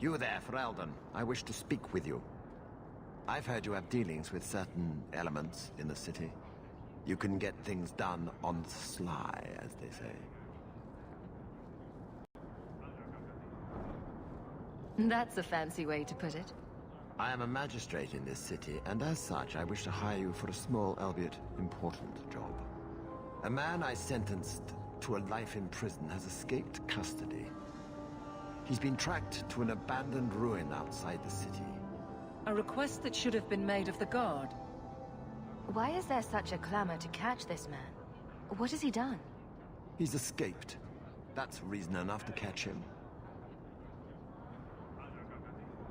You there, Ferelden. I wish to speak with you. I've heard you have dealings with certain elements in the city. You can get things done on the sly, as they say. That's a fancy way to put it. I am a magistrate in this city, and as such, I wish to hire you for a small, albeit important, job. A man I sentenced to a life in prison has escaped custody. He's been tracked to an abandoned ruin outside the city. A request that should have been made of the guard. Why is there such a clamor to catch this man? What has he done? He's escaped. That's reason enough to catch him.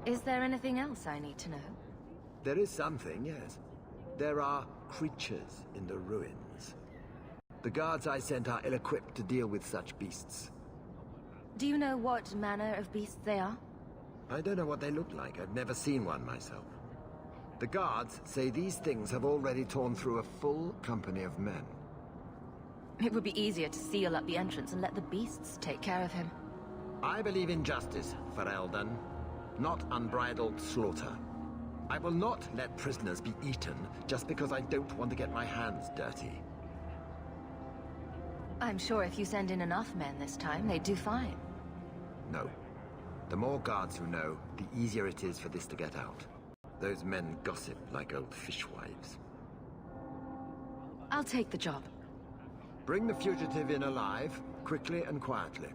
Is there anything else I need to know? There is something, yes. There are creatures in the ruins. The guards I sent are ill-equipped to deal with such beasts. Do you know what manner of beasts they are? I don't know what they look like. I've never seen one myself. The guards say these things have already torn through a full company of men. It would be easier to seal up the entrance and let the beasts take care of him. I believe in justice, Ferelden, not unbridled slaughter. I will not let prisoners be eaten just because I don't want to get my hands dirty. I'm sure if you send in enough men this time, they'd do fine. No. The more guards who know, the easier it is for this to get out. Those men gossip like old fishwives. I'll take the job. Bring the fugitive in alive, quickly and quietly.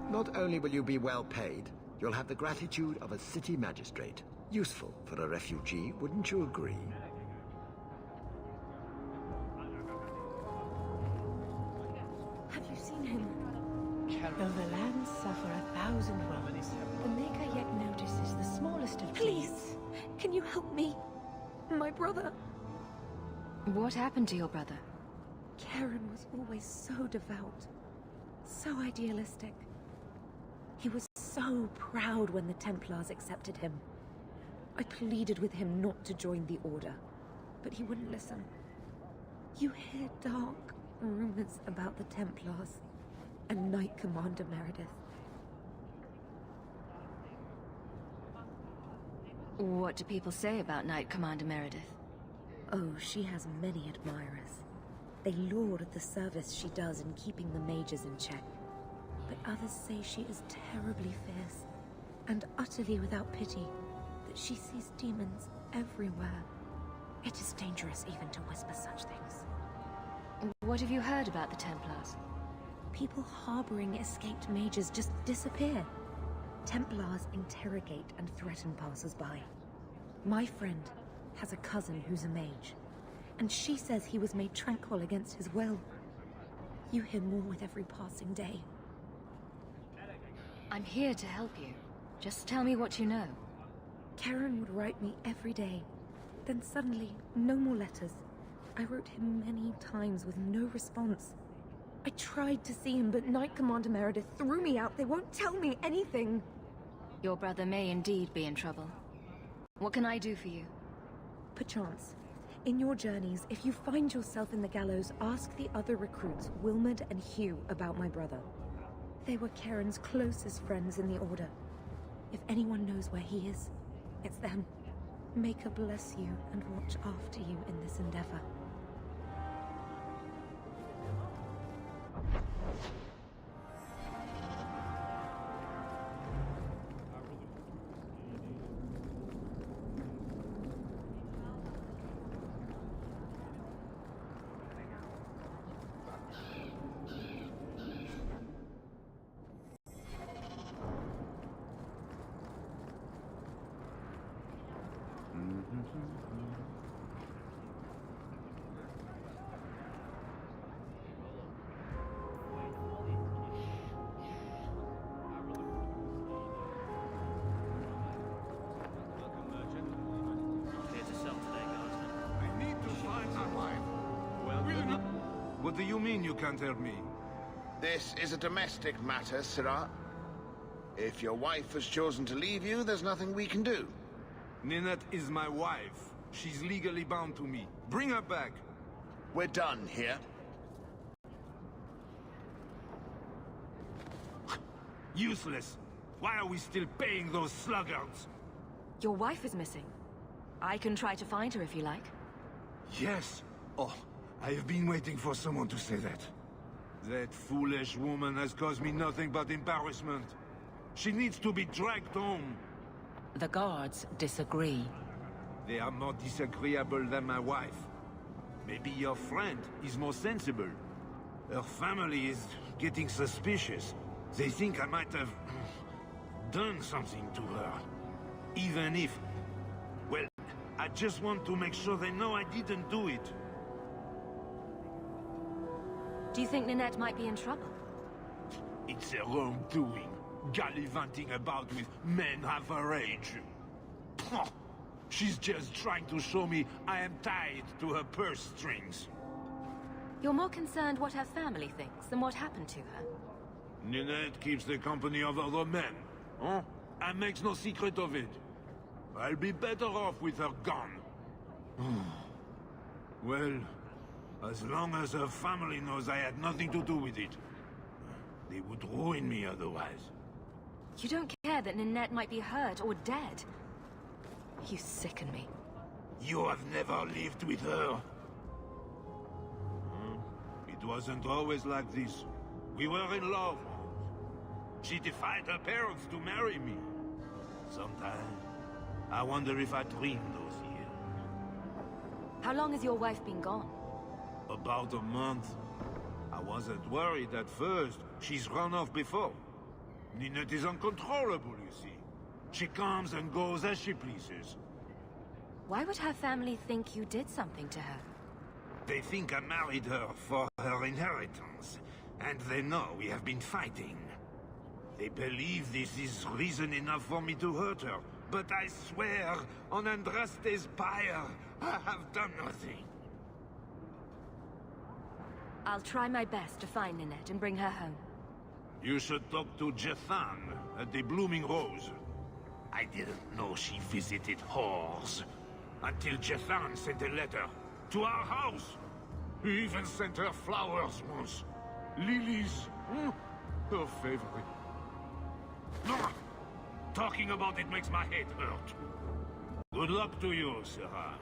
Not only will you be well paid, you'll have the gratitude of a city magistrate. Useful for a refugee, wouldn't you agree? Have you seen him? Though the lands suffer 1,000 wrongs, the Maker yet notices the smallest of Please, deeds. can you help me? My brother. What happened to your brother? Karen was always so devout, so idealistic. He was so proud when the Templars accepted him. I pleaded with him not to join the Order, but he wouldn't listen. You hear dark rumors about the Templars and Knight Commander Meredith. What do people say about Knight Commander Meredith? Oh, she has many admirers. They laud the service she does in keeping the mages in check. But others say she is terribly fierce and utterly without pity, that she sees demons everywhere. It is dangerous even to whisper such things. What have you heard about the Templars? People harboring escaped mages just disappear. Templars interrogate and threaten passers-by. My friend has a cousin who's a mage, and she says he was made tranquil against his will. You hear more with every passing day. I'm here to help you. Just tell me what you know. Karen would write me every day. Then suddenly, no more letters. I wrote him many times with no response. I tried to see him, but Knight Commander Meredith threw me out. They won't tell me anything. Your brother may indeed be in trouble. What can I do for you? Perchance. In your journeys, if you find yourself in the gallows, ask the other recruits, Wilmerd and Hugh, about my brother. They were Karen's closest friends in the Order. If anyone knows where he is, it's them. Maker bless you and watch after you in this endeavor. What do you mean you can't help me? This is a domestic matter, Sirrah. If your wife has chosen to leave you, there's nothing we can do. Ninette is my wife. She's legally bound to me. Bring her back. We're done here. Useless. Why are we still paying those sluggards? Your wife is missing. I can try to find her if you like. Yes. Oh, I have been waiting for someone to say that. That foolish woman has caused me nothing but embarrassment. She needs to be dragged home. The guards disagree. They are more disagreeable than my wife. Maybe your friend is more sensible. Her family is getting suspicious. They think I might have done something to her. Even if... well, I just want to make sure they know I didn't do it. Do you think Ninette might be in trouble? It's her own doing. Gallivanting about with men half her age. Pah! She's just trying to show me I am tied to her purse strings. You're more concerned what her family thinks than what happened to her. Ninette keeps the company of other men, huh? And makes no secret of it. I'll be better off with her gone. Well, as long as her family knows I had nothing to do with it. They would ruin me otherwise. You don't care that Ninette might be hurt or dead. You sicken me. You have never lived with her. It wasn't always like this. We were in love. She defied her parents to marry me. Sometimes, I wonder if I dreamed those years. How long has your wife been gone? About a month. I wasn't worried at first. She's run off before. Ninette is uncontrollable, you see. She comes and goes as she pleases. Why would her family think you did something to her? They think I married her for her inheritance. And they know we have been fighting. They believe this is reason enough for me to hurt her. But I swear, on Andraste's pyre, I have done nothing. I'll try my best to find Ninette and bring her home. You should talk to Jethan at the Blooming Rose. I didn't know she visited whores. Until Jethan sent a letter to our house. He even sent her flowers once. Lilies. Her favorite. Talking about it makes my head hurt. Good luck to you, Sarah.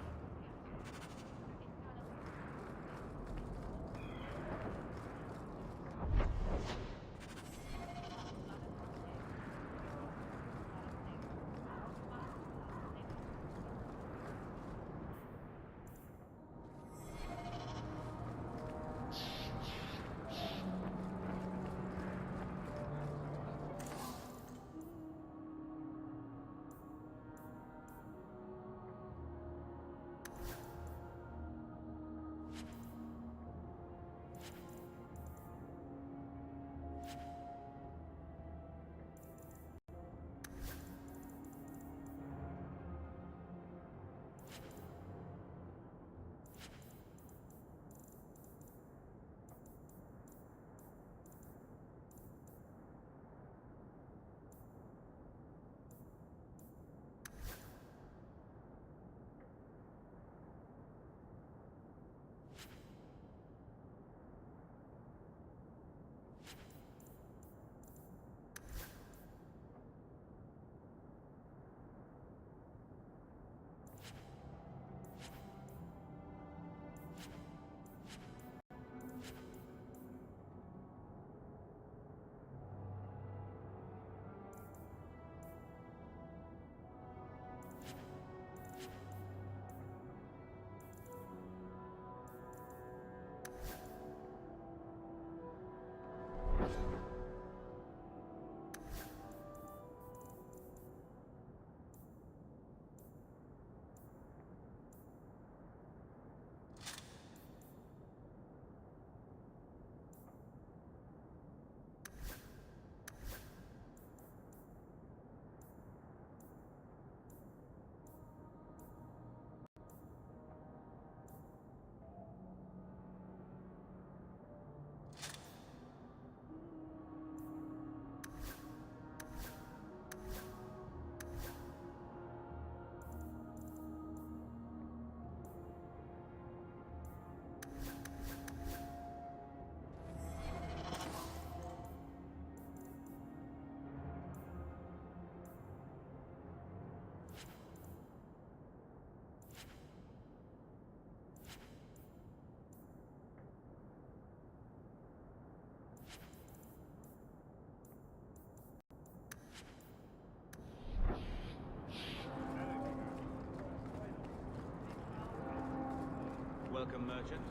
Welcome, merchant.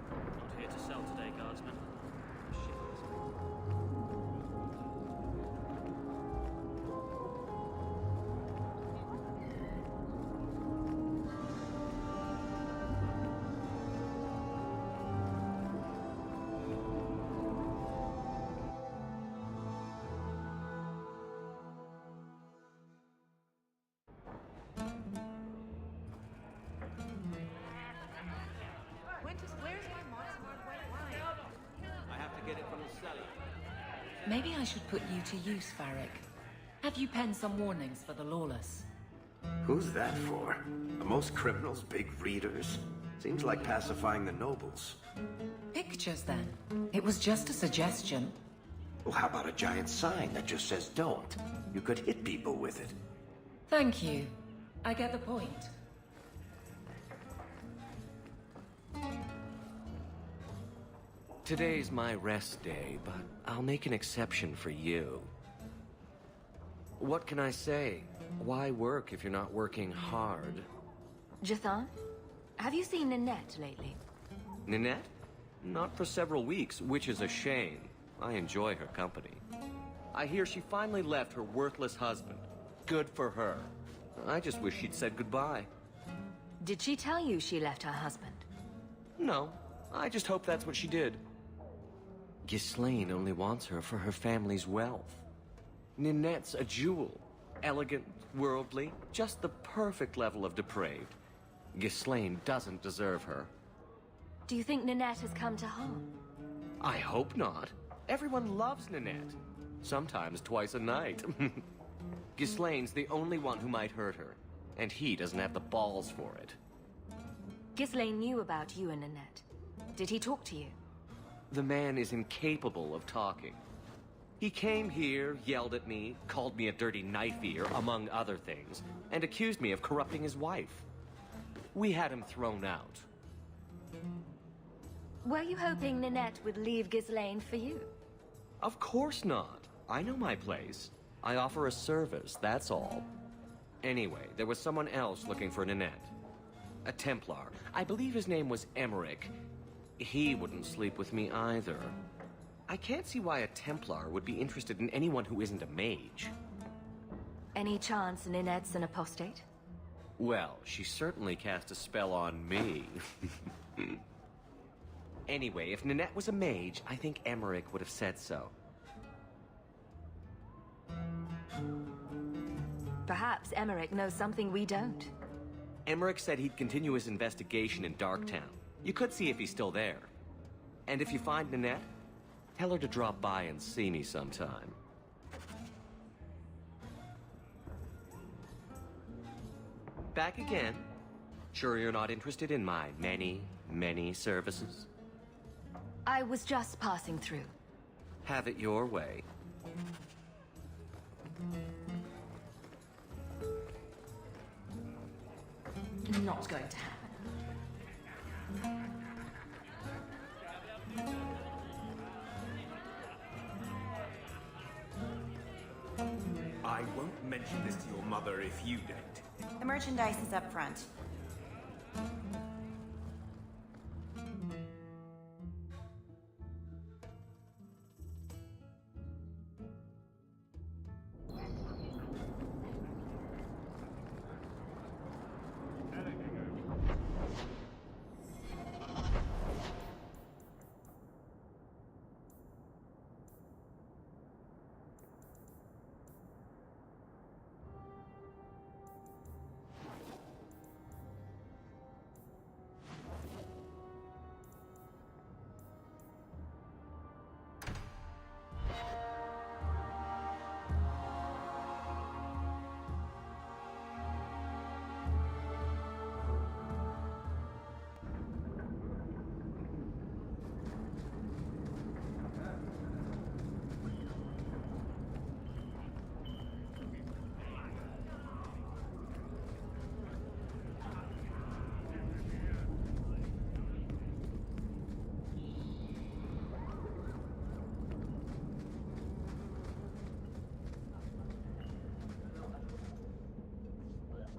Not here to sell today, guardsman. Shit. I have to get it from the cellar. Maybe I should put you to use, Varric. Have you penned some warnings for the lawless? Who's that for? Are most criminals big readers? Seems like pacifying the nobles. Pictures, then. It was just a suggestion. Well, how about a giant sign that just says don't? You could hit people with it. Thank you. I get the point. Today's my rest day, but I'll make an exception for you. What can I say? Why work if you're not working hard? Jathan, have you seen Ninette lately? Ninette? Not for several weeks, which is a shame. I enjoy her company. I hear she finally left her worthless husband. Good for her. I just wish she'd said goodbye. Did she tell you she left her husband? No, I just hope that's what she did. Ghislaine only wants her for her family's wealth. Ninette's a jewel. Elegant, worldly, just the perfect level of depraved. Ghislaine doesn't deserve her. Do you think Ninette has come to harm? I hope not. Everyone loves Ninette. Sometimes twice a night. Ghislaine's the only one who might hurt her, and he doesn't have the balls for it. Ghislaine knew about you and Ninette. Did he talk to you? The man is incapable of talking. He came here, yelled at me, called me a dirty knife-ear, among other things, and accused me of corrupting his wife. We had him thrown out. Were you hoping Ninette would leave Ghislaine for you? Of course not. I know my place. I offer a service, that's all. Anyway, there was someone else looking for Ninette. A Templar. I believe his name was Emmerich. He wouldn't sleep with me either. I can't see why a Templar would be interested in anyone who isn't a mage. Any chance Ninette's an apostate? Well, she certainly cast a spell on me. Anyway, if Ninette was a mage, I think Emmerich would have said so. Perhaps Emmerich knows something we don't. Emmerich said he'd continue his investigation in Darktown. You could see if he's still there. And if you find Ninette, tell her to drop by and see me sometime. Back again? Sure you're not interested in my many, many services? I was just passing through. Have it your way. Not going to happen. I won't mention this to your mother if you don't. The merchandise is up front.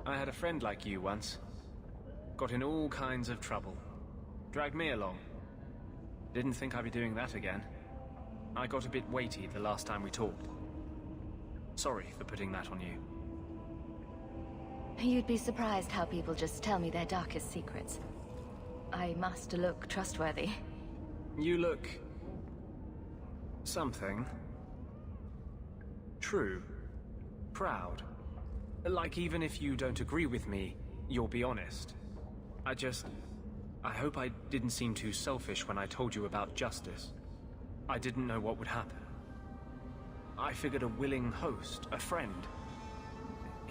I had a friend like you once. Got in all kinds of trouble. Dragged me along. Didn't think I'd be doing that again. I got a bit weighty the last time we talked. Sorry for putting that on you. You'd be surprised how people just tell me their darkest secrets. I must look trustworthy. You look... something. True. Proud. Like even if you don't agree with me, you'll be honest. I hope I didn't seem too selfish when I told you about justice. I didn't know what would happen. I figured a willing host, a friend.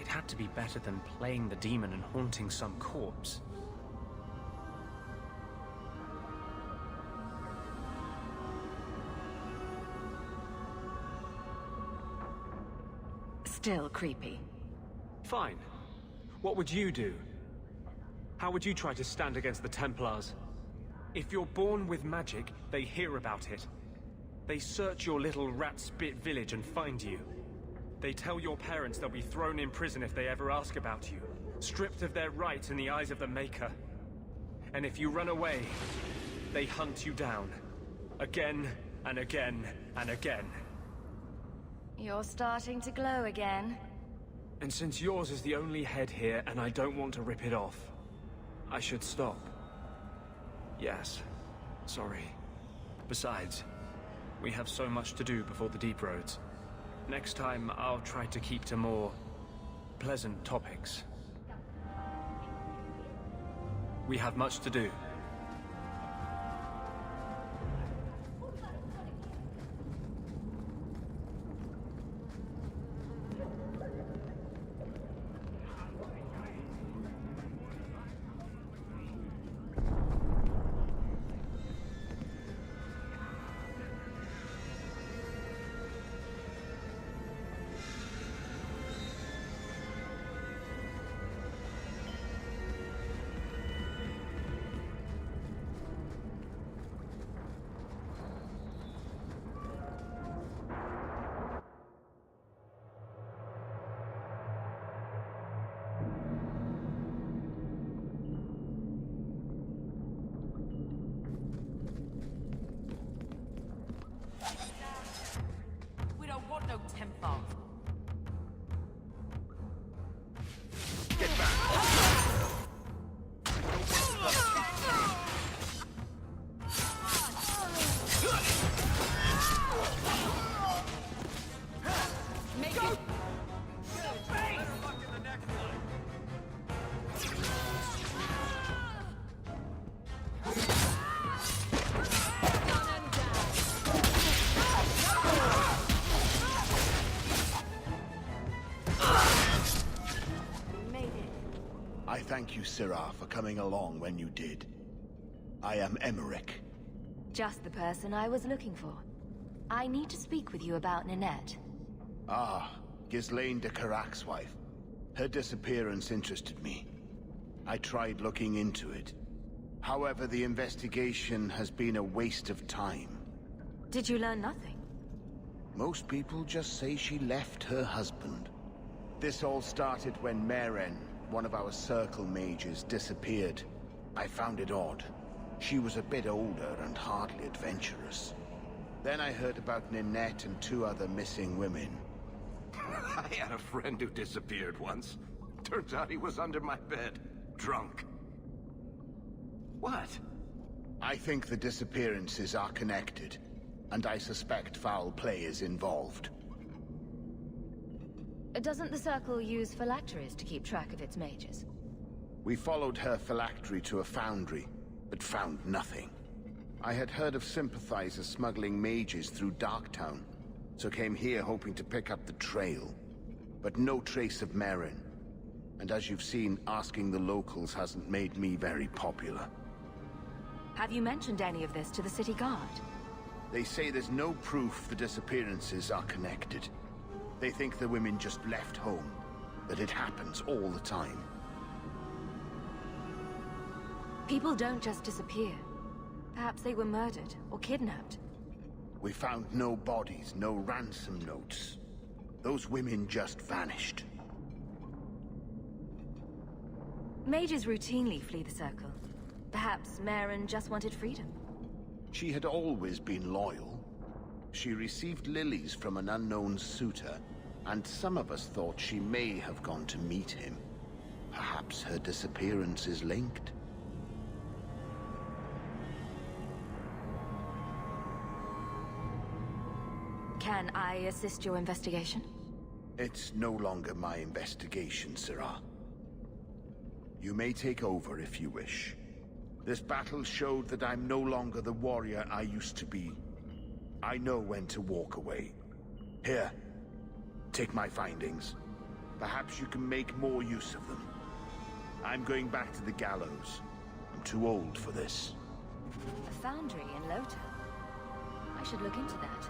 It had to be better than playing the demon and haunting some corpse. Still creepy. Fine. What would you do? How would you try to stand against the Templars? If you're born with magic, they hear about it. They search your little rat-spit village and find you. They tell your parents they'll be thrown in prison if they ever ask about you, stripped of their rights in the eyes of the Maker. And if you run away, they hunt you down. Again, and again, and again. You're starting to glow again. And since yours is the only head here, and I don't want to rip it off, I should stop. Yes. Sorry. Besides, we have so much to do before the Deep Roads. Next time, I'll try to keep to more pleasant topics. We have much to do. No Templar. Get back! Make it! Thank you, Sirrah, for coming along when you did. I am Emmerich. Just the person I was looking for. I need to speak with you about Ninette. Ah, Ghislaine de Carac's wife. Her disappearance interested me. I tried looking into it. However, the investigation has been a waste of time. Did you learn nothing? Most people just say she left her husband. This all started when Merril, one of our circle mages, disappeared. I found it odd. She was a bit older and hardly adventurous. Then I heard about Ninette and 2 other missing women. I had a friend who disappeared once. Turns out he was under my bed, drunk. What? I think the disappearances are connected, and I suspect foul play is involved. Doesn't the Circle use phylacteries to keep track of its mages? We followed her phylactery to a foundry, but found nothing. I had heard of sympathizers smuggling mages through Darktown, so came here hoping to pick up the trail. But no trace of Merril. And as you've seen, asking the locals hasn't made me very popular. Have you mentioned any of this to the city guard? They say there's no proof the disappearances are connected. They think the women just left home, that it happens all the time. People don't just disappear. Perhaps they were murdered or kidnapped. We found no bodies, no ransom notes. Those women just vanished. Mages routinely flee the Circle. Perhaps Merril just wanted freedom. She had always been loyal. She received lilies from an unknown suitor, and some of us thought she may have gone to meet him. Perhaps her disappearance is linked. Can I assist your investigation? It's no longer my investigation, Sirrah. You may take over if you wish. This battle showed that I'm no longer the warrior I used to be. I know when to walk away. Here, take my findings. Perhaps you can make more use of them. I'm going back to the gallows. I'm too old for this. A foundry in Lota. I should look into that.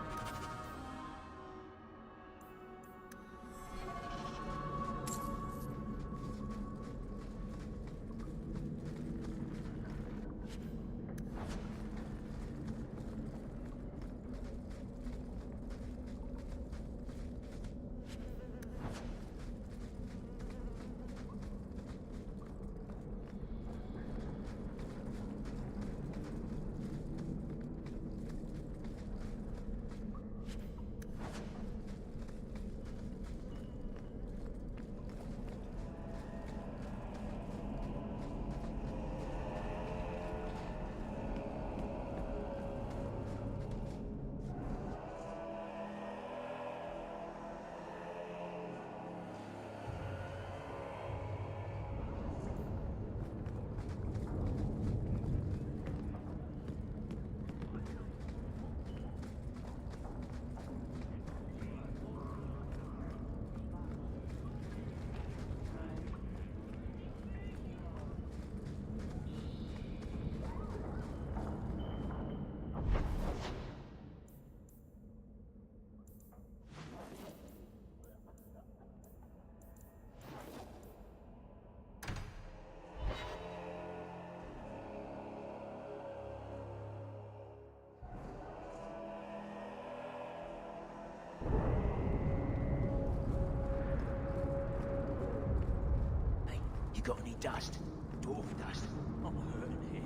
Got any dust? Dwarf dust? I'm hurting here.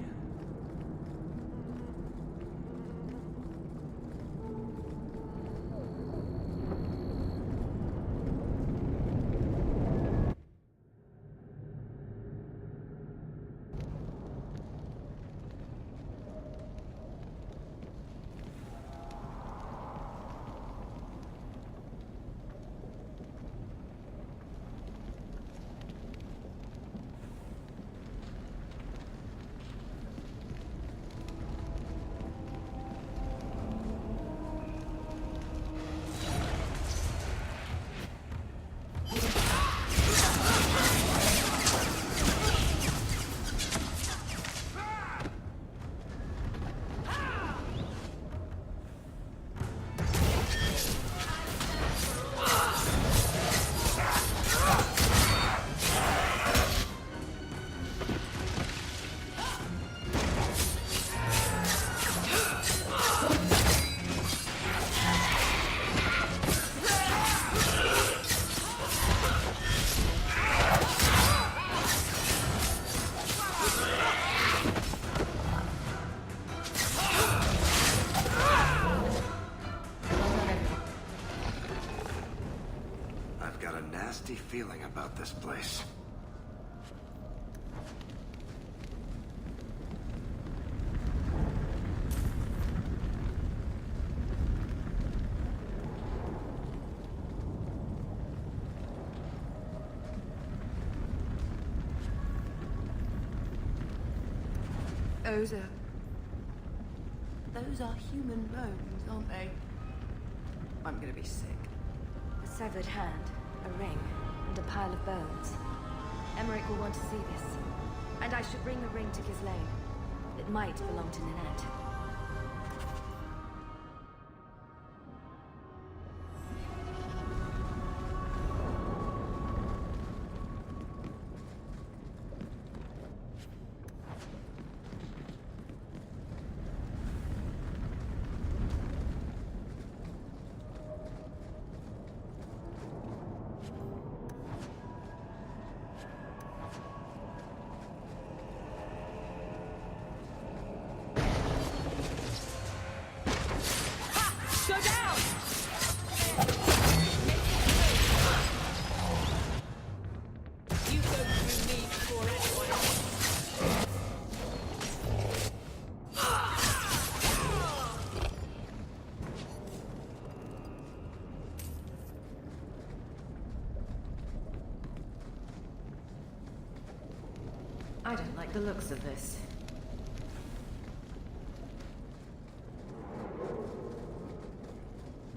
Feeling about this place. Those are human bones, aren't they? I'm gonna be sick. A severed hand, a ring, and a pile of bones. Emmerich will want to see this. And I should bring the ring to Ghislaine. It might belong to Ninette. like the looks of this.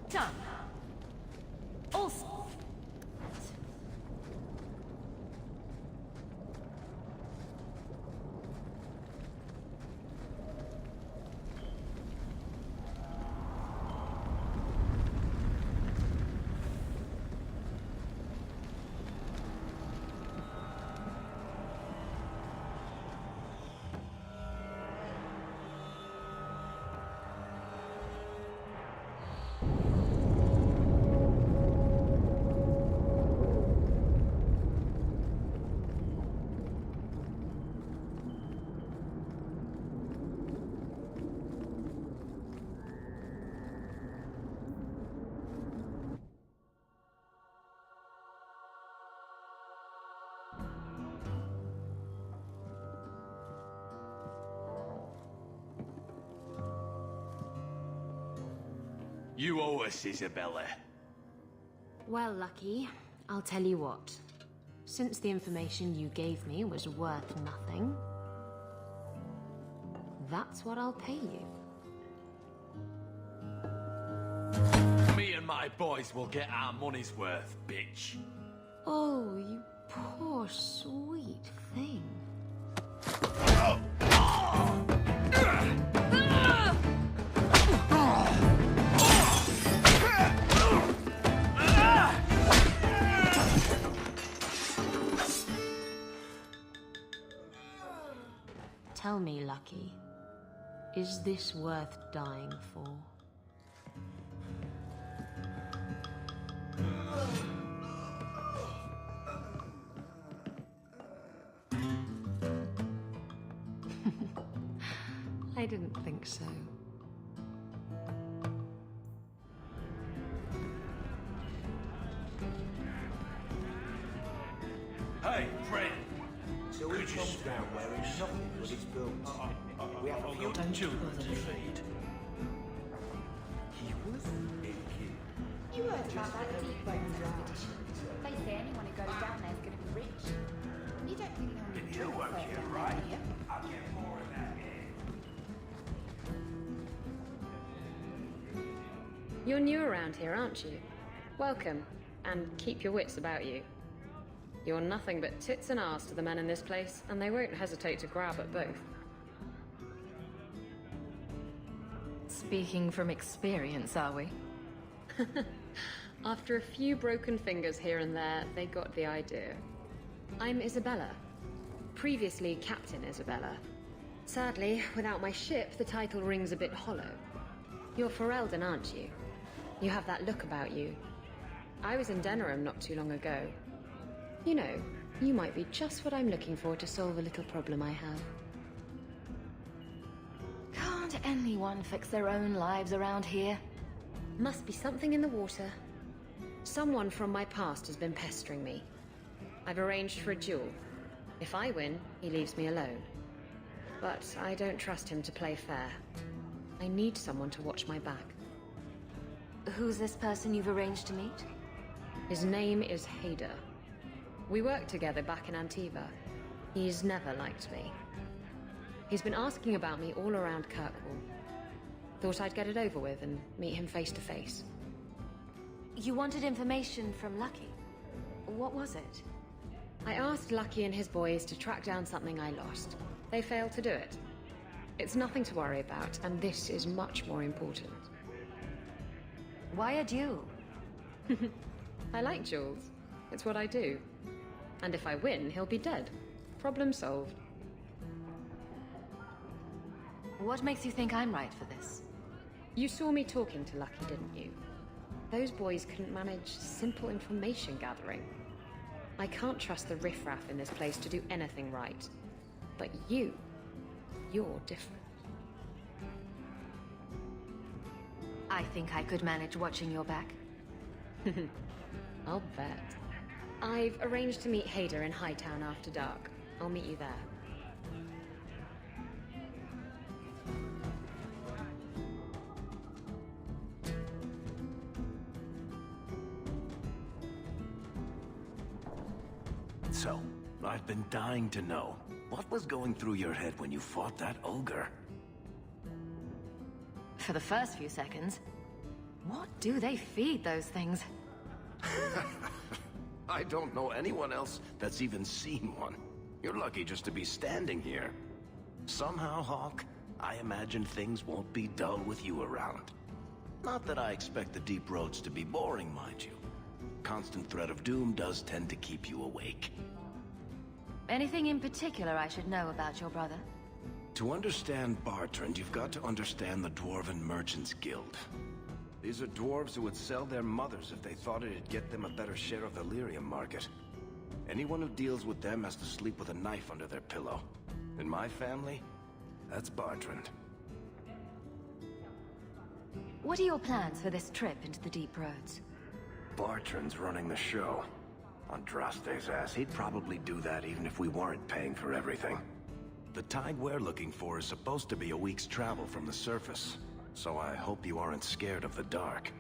Done. Also. You owe us, Isabella. Well, Lucky, I'll tell you what. Since the information you gave me was worth nothing, that's what I'll pay you. Me and my boys will get our money's worth, bitch. Oh, you poor sweet thing. Tell me, Lucky, is this worth dying for? I didn't think so. Hey, friend! So we come down wearing nothing but his boots. We have a few children to feed. He was naked. You heard about that deep bones expedition. They say anyone who goes down there is going to be rich. You don't think no one If would you do work it here, down right? there, I'll get more of that in. You're new around here, aren't you? Welcome, and keep your wits about you. You're nothing but tits and arse to the men in this place, and they won't hesitate to grab at both. Speaking from experience, are we? After a few broken fingers here and there, they got the idea. I'm Isabella. Previously Captain Isabella. Sadly, without my ship, the title rings a bit hollow. You're Ferelden, aren't you? You have that look about you. I was in Denerim not too long ago. You know, you might be just what I'm looking for to solve a little problem I have. Can't anyone fix their own lives around here? Must be something in the water. Someone from my past has been pestering me. I've arranged for a duel. If I win, he leaves me alone. But I don't trust him to play fair. I need someone to watch my back. Who's this person you've arranged to meet? His name is Hader. We worked together back in Antiva. He's never liked me. He's been asking about me all around Kirkwall. Thought I'd get it over with and meet him face to face. You wanted information from Lucky. What was it? I asked Lucky and his boys to track down something I lost. They failed to do it. It's nothing to worry about, and this is much more important. Why a duel? I like duels. It's what I do. And if I win, he'll be dead. Problem solved. What makes you think I'm right for this? You saw me talking to Lucky, didn't you? Those boys couldn't manage simple information gathering. I can't trust the riffraff in this place to do anything right. But you're different. I think I could manage watching your back. I'll bet. I've arranged to meet Hader in Hightown after dark. I'll meet you there. So, I've been dying to know. What was going through your head when you fought that ogre? For the first few seconds. What do they feed those things? I don't know anyone else that's even seen one. You're lucky just to be standing here. Somehow, Hawke, I imagine things won't be dull with you around. Not that I expect the deep roads to be boring, mind you. Constant threat of doom does tend to keep you awake. Anything in particular I should know about your brother? To understand Bartrand, you've got to understand the Dwarven Merchants Guild. These are dwarves who would sell their mothers if they thought it'd get them a better share of the lyrium market. Anyone who deals with them has to sleep with a knife under their pillow. In my family, that's Bartrand. What are your plans for this trip into the deep roads? Bartrand's running the show. Andraste's ass, he'd probably do that even if we weren't paying for everything. The tide we're looking for is supposed to be a week's travel from the surface, so I hope you aren't scared of the dark.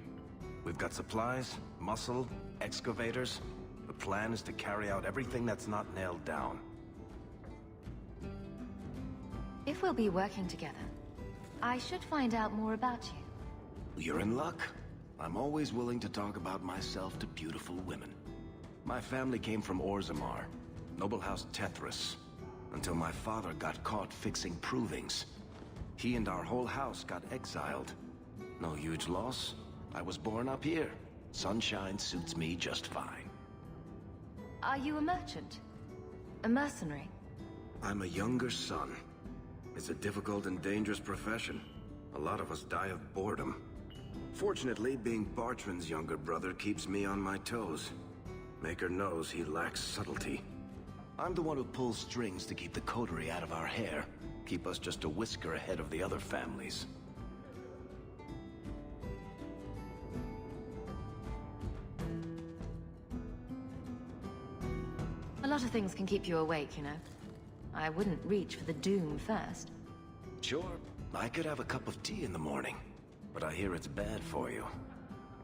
We've got supplies, muscle, excavators. The plan is to carry out everything that's not nailed down. If we'll be working together, I should find out more about you. You're in luck. I'm always willing to talk about myself to beautiful women. My family came from Orzammar, noble house Tethras, until my father got caught fixing provings. He and our whole house got exiled. No huge loss. I was born up here. Sunshine suits me just fine. Are you a merchant? A mercenary? I'm a younger son. It's a difficult and dangerous profession. A lot of us die of boredom. Fortunately, being Bartrand's younger brother keeps me on my toes. Maker knows he lacks subtlety. I'm the one who pulls strings to keep the coterie out of our hair. Keep us just a whisker ahead of the other families. A lot of things can keep you awake, you know. I wouldn't reach for the doom first. Sure, I could have a cup of tea in the morning, but I hear it's bad for you.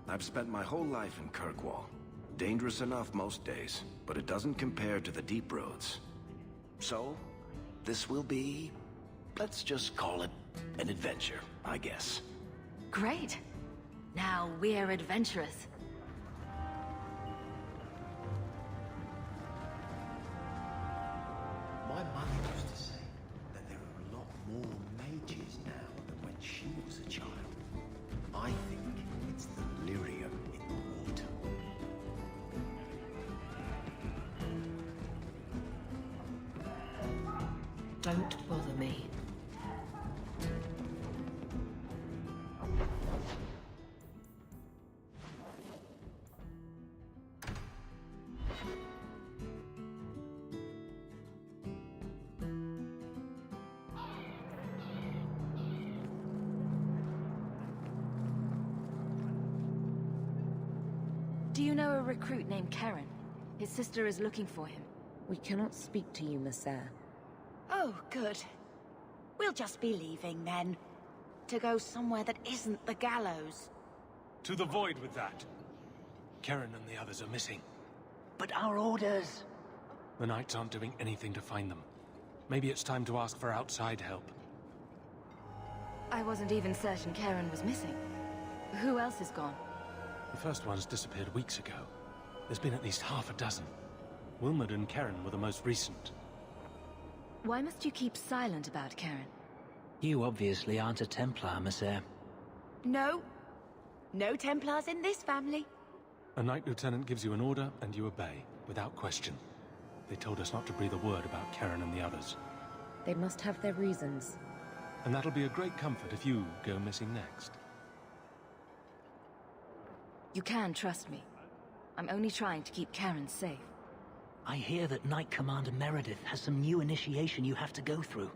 I've spent my whole life in Kirkwall. Dangerous enough most days, but it doesn't compare to the deep roads. So, this will be, let's just call it an adventure, I guess. Great. Now we're adventurous. My mother used to say that there are a lot more mages now than when she was a child. I think it's the lyrium in the water. Don't bother me. Do you know a recruit named Karen? His sister is looking for him. We cannot speak to you, MotA. Oh, good. We'll just be leaving then. To go somewhere that isn't the gallows. To the void with that. Karen and the others are missing. But our orders... The Knights aren't doing anything to find them. Maybe it's time to ask for outside help. I wasn't even certain Karen was missing. Who else is gone? The first one's disappeared weeks ago. There's been at least half a dozen. Wilmot and Karen were the most recent. Why must you keep silent about Karen? You obviously aren't a Templar, MotA. No. No Templars in this family. A Knight Lieutenant gives you an order, and you obey, without question. They told us not to breathe a word about Karen and the others. They must have their reasons. And that'll be a great comfort if you go missing next. You can trust me. I'm only trying to keep Karen safe. I hear that Knight Commander Meredith has some new initiation you have to go through.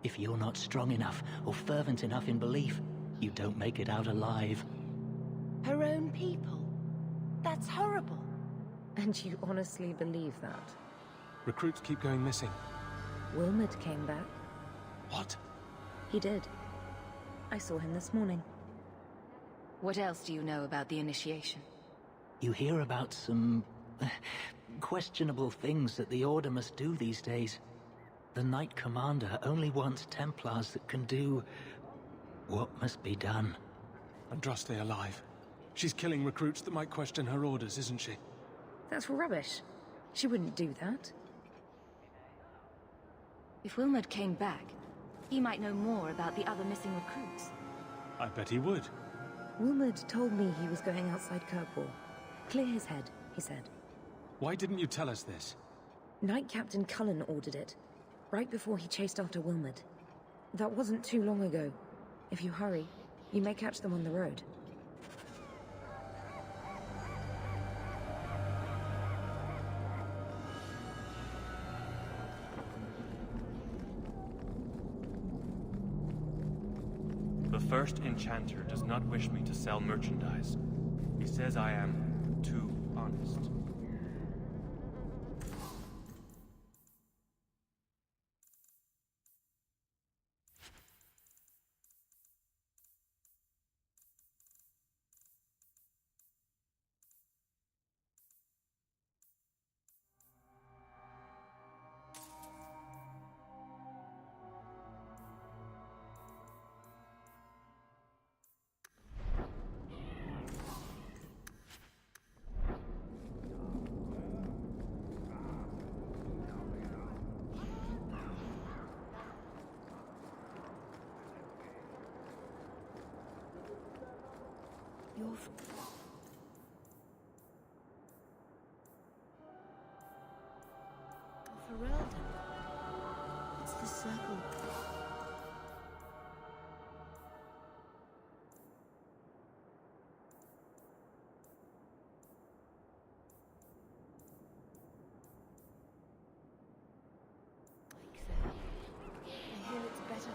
If you're not strong enough or fervent enough in belief, you don't make it out alive. Her own people? That's horrible. And you honestly believe that? Recruits keep going missing. Wilmot came back. What? He did. I saw him this morning. What else do you know about the initiation? You hear about some... questionable things that the Order must do these days. The Knight Commander only wants Templars that can do what must be done. Andraste alive. She's killing recruits that might question her orders, isn't she? That's rubbish. She wouldn't do that. If Wilmot came back, he might know more about the other missing recruits. I bet he would. Wilmot told me he was going outside Kirkwall. Clear his head, he said. Why didn't you tell us this? Knight Captain Cullen ordered it, right before he chased after Wilmot. That wasn't too long ago. If you hurry, you may catch them on the road. The first enchanter does not wish me to sell merchandise. He says I am too honest. It's the circle. Like there. I hear it's better.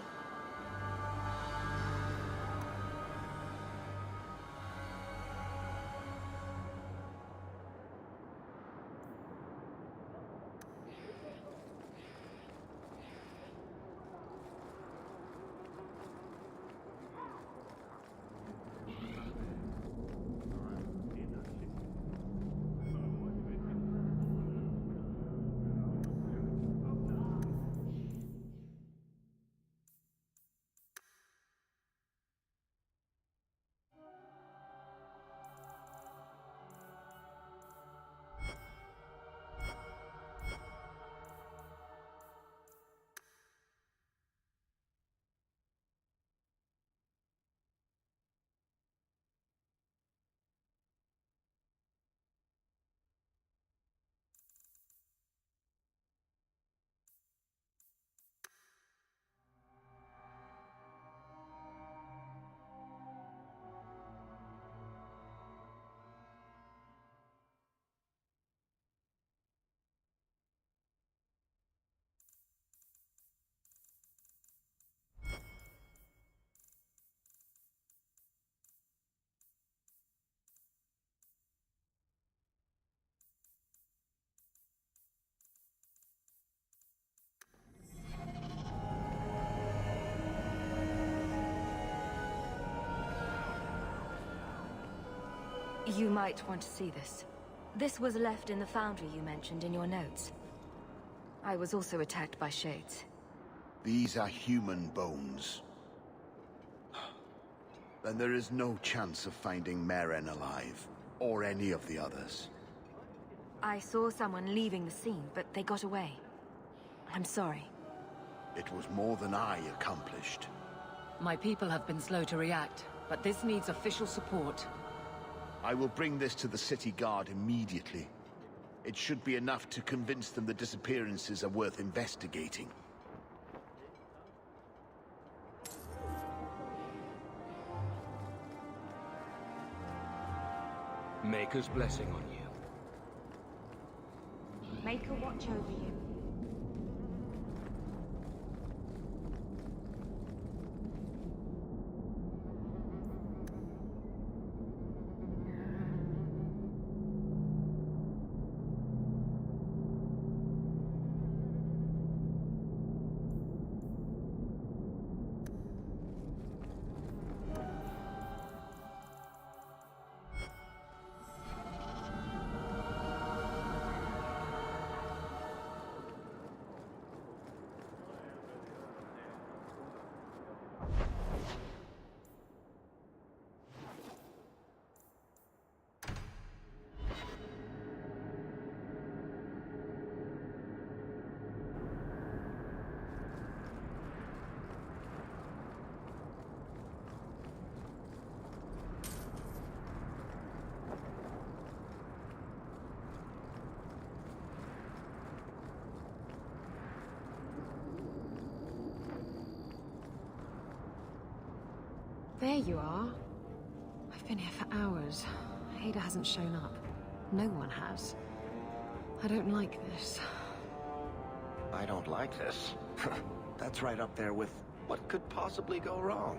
You might want to see this. This was left in the foundry you mentioned in your notes. I was also attacked by shades. These are human bones. Then there is no chance of finding Merril alive, or any of the others. I saw someone leaving the scene, but they got away. I'm sorry. It was more than I accomplished. My people have been slow to react, but this needs official support. I will bring this to the city guard immediately. It should be enough to convince them the disappearances are worth investigating. Maker's blessing on you. Make a watch over you. There you are. I've been here for hours. Hader hasn't shown up. No one has. I don't like this. I don't like this. That's right up there with what could possibly go wrong.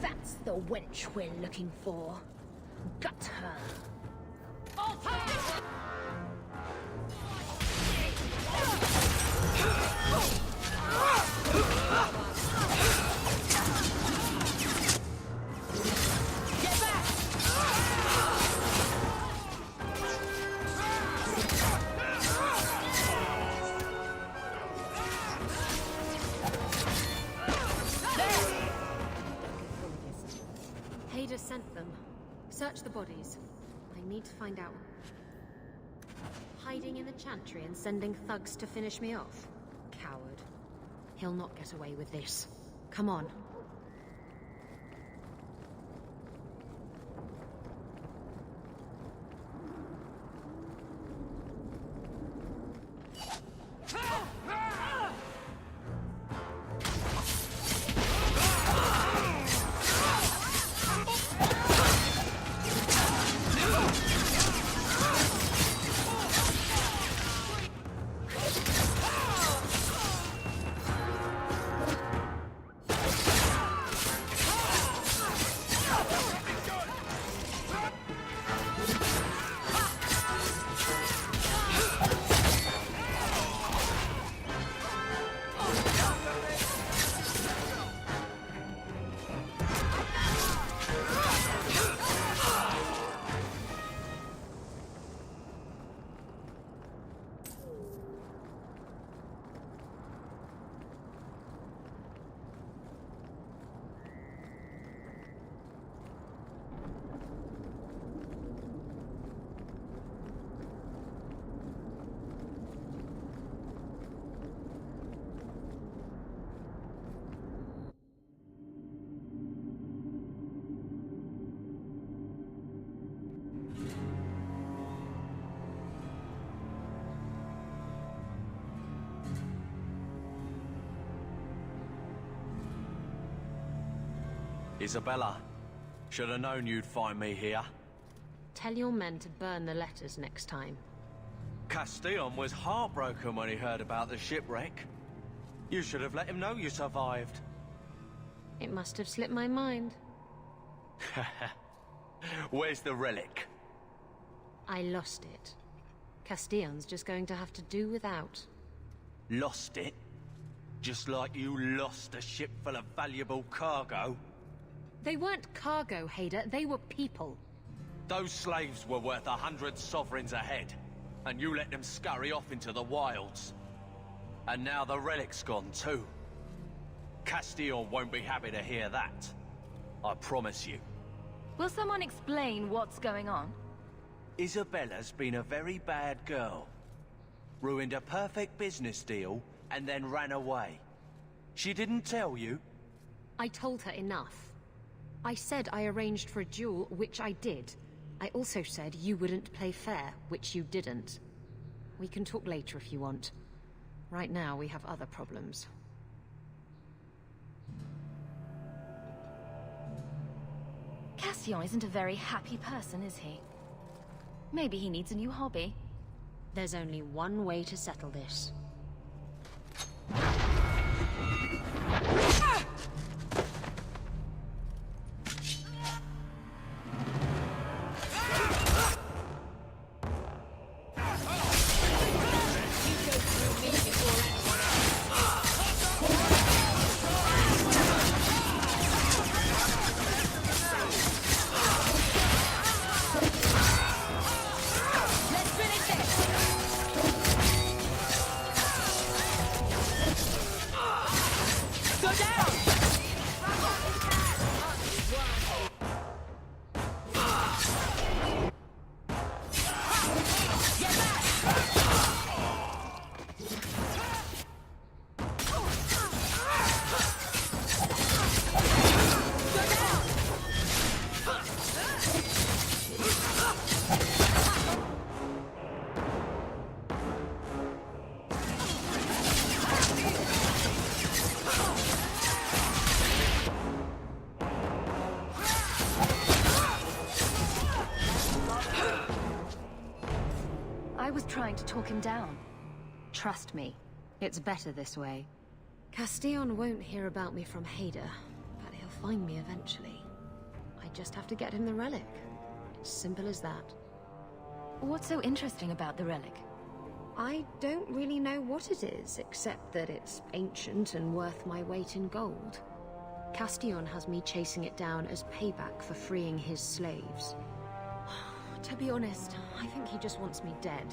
That's the wench we're looking for. Gut her. Get back! Hader sent them. Search the bodies. I need to find out. Hiding in the chantry and sending thugs to finish me off? Coward. He'll not get away with this. Come on. Isabella, should have known you'd find me here. Tell your men to burn the letters next time. Castellon was heartbroken when he heard about the shipwreck. You should have let him know you survived. It must have slipped my mind. Where's the relic? I lost it. Castellon's just going to have to do without. Lost it? Just like you lost a ship full of valuable cargo? They weren't cargo, Hader. They were people. Those slaves were worth 100 sovereigns a head, and you let them scurry off into the wilds. And now the relic's gone too. Castellon won't be happy to hear that. I promise you. Will someone explain what's going on? Isabella's been a very bad girl. Ruined a perfect business deal, and then ran away. She didn't tell you? I told her enough. I said I arranged for a duel, which I did. I also said you wouldn't play fair, which you didn't. We can talk later if you want. Right now, we have other problems. Castellon isn't a very happy person, is he? Maybe he needs a new hobby. There's only one way to settle this. trying to talk him down. Trust me, it's better this way. Castillon won't hear about me from Hader, but he'll find me eventually. I just have to get him the relic. It's simple as that. What's so interesting about the relic? I don't really know what it is, except that it's ancient and worth my weight in gold. Castillon has me chasing it down as payback for freeing his slaves. To be honest, I think he just wants me dead,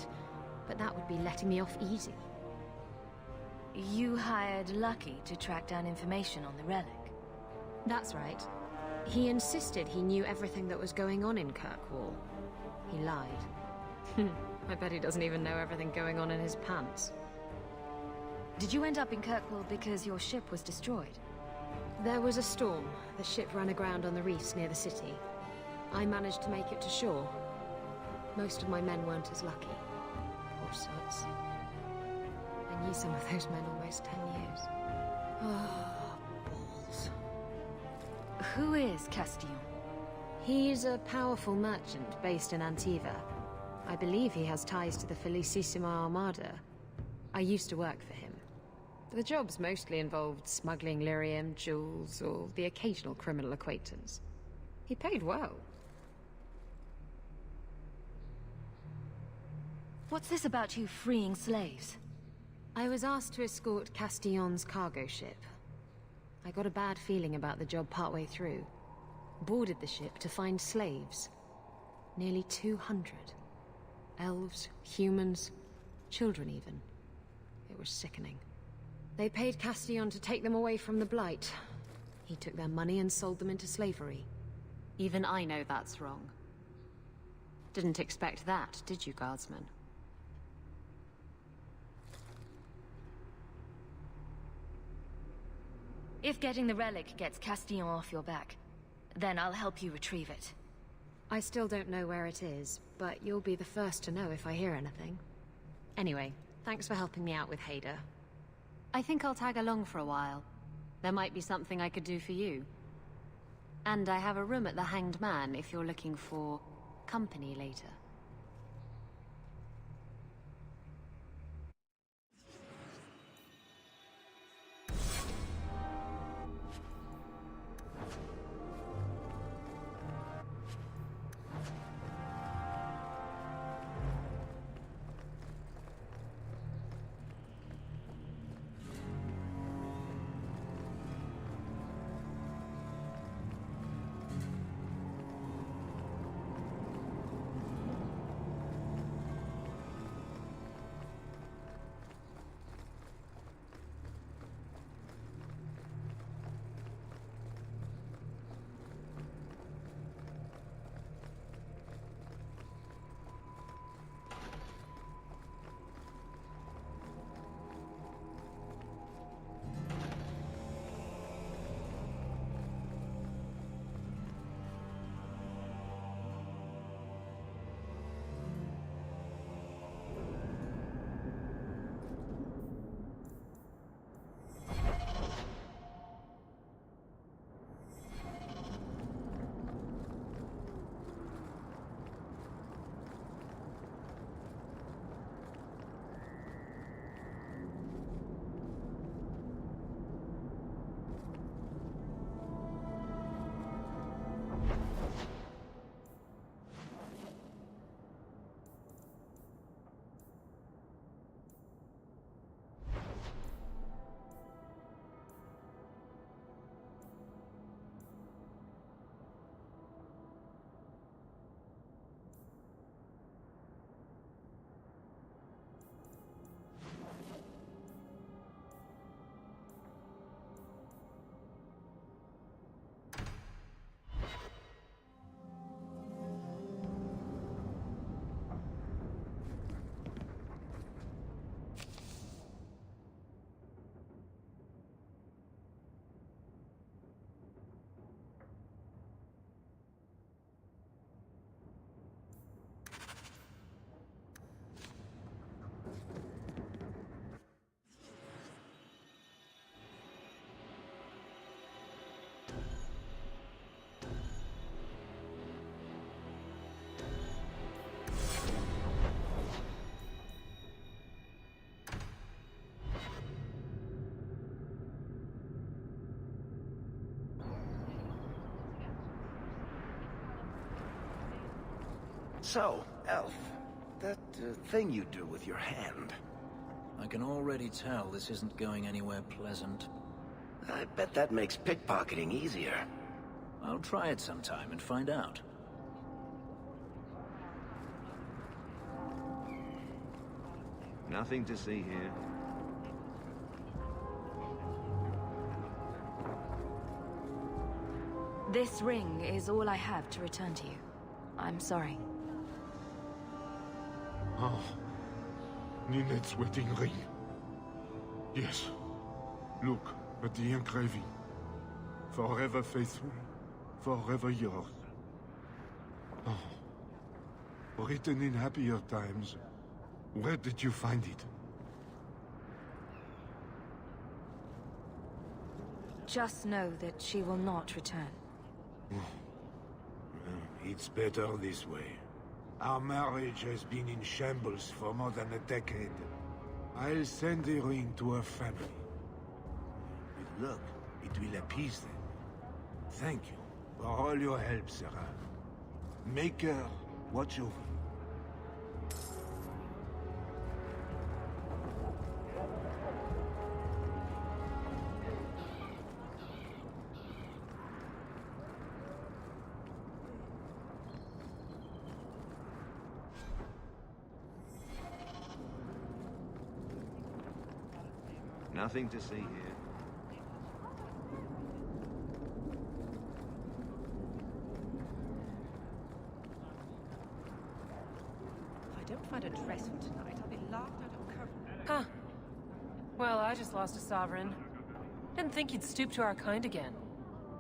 but that would be letting me off easy. You hired Lucky to track down information on the relic? That's right. He insisted he knew everything that was going on in Kirkwall. He lied. I bet he doesn't even know everything going on in his pants. Did you end up in Kirkwall because your ship was destroyed? There was a storm. The ship ran aground on the reefs near the city. I managed to make it to shore. Most of my men weren't as lucky. Poor sots. I knew some of those men almost 10 years. Oh, balls. Who is Castillon? He's a powerful merchant based in Antiva. I believe he has ties to the Felicissima Armada. I used to work for him. The jobs mostly involved smuggling lyrium, jewels, or the occasional criminal acquaintance. He paid well. What's this about you freeing slaves? I was asked to escort Castillon's cargo ship. I got a bad feeling about the job partway through. Boarded the ship to find slaves. Nearly 200. Elves, humans, children even. It was sickening. They paid Castillon to take them away from the Blight. He took their money and sold them into slavery. Even I know that's wrong. Didn't expect that, did you, Guardsman? If getting the relic gets Castillon off your back, then I'll help you retrieve it. I still don't know where it is, but you'll be the first to know if I hear anything. Anyway, thanks for helping me out with Hader. I think I'll tag along for a while. There might be something I could do for you. And I have a room at the Hanged Man if you're looking for company later. So, Elf, that thing you do with your hand. I can already tell this isn't going anywhere pleasant. I bet that makes pickpocketing easier. I'll try it sometime and find out. Nothing to see here. This ring is all I have to return to you. I'm sorry. Oh, Ninette's wedding ring. Yes. Look at the engraving. Forever faithful, forever yours. Oh. Written in happier times. Where did you find it? Just know that she will not return. It's better this way. Our marriage has been in shambles for more than a decade. I'll send the ring to her family. With luck, it will appease them. Thank you for all your help, Sarah. Make her watch over you. Nothing to see here. If I don't find a dress for tonight, I'll be laughed out of cover. Huh. Well, I just lost a sovereign. Didn't think you'd stoop to our kind again.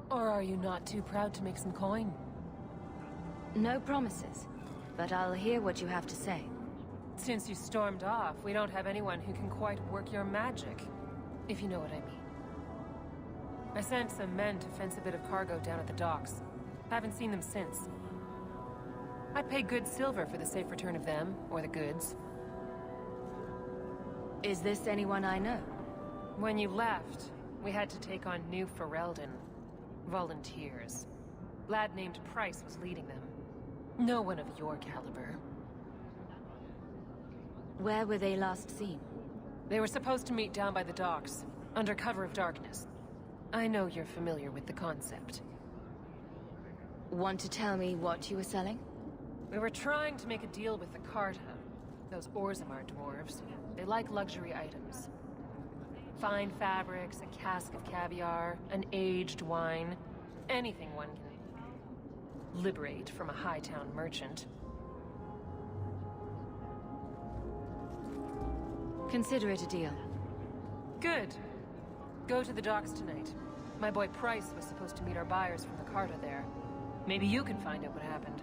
Or are you not too proud to make some coin? No promises, but I'll hear what you have to say. Since you stormed off, we don't have anyone who can quite work your magic. If you know what I mean. I sent some men to fence a bit of cargo down at the docks. Haven't seen them since. I'd pay good silver for the safe return of them, or the goods. Is this anyone I know? When you left, we had to take on New Ferelden. Volunteers. Lad named Price was leading them. No one of your caliber. Where were they last seen? They were supposed to meet down by the docks, under cover of darkness. I know you're familiar with the concept. Want to tell me what you were selling? We were trying to make a deal with the Carta. Those Orzammar dwarves. They like luxury items. Fine fabrics, a cask of caviar, an aged wine. Anything one can liberate from a Hightown merchant. Consider it a deal. Good. Go to the docks tonight. My boy Price was supposed to meet our buyers from the Carta there. Maybe you can find out what happened.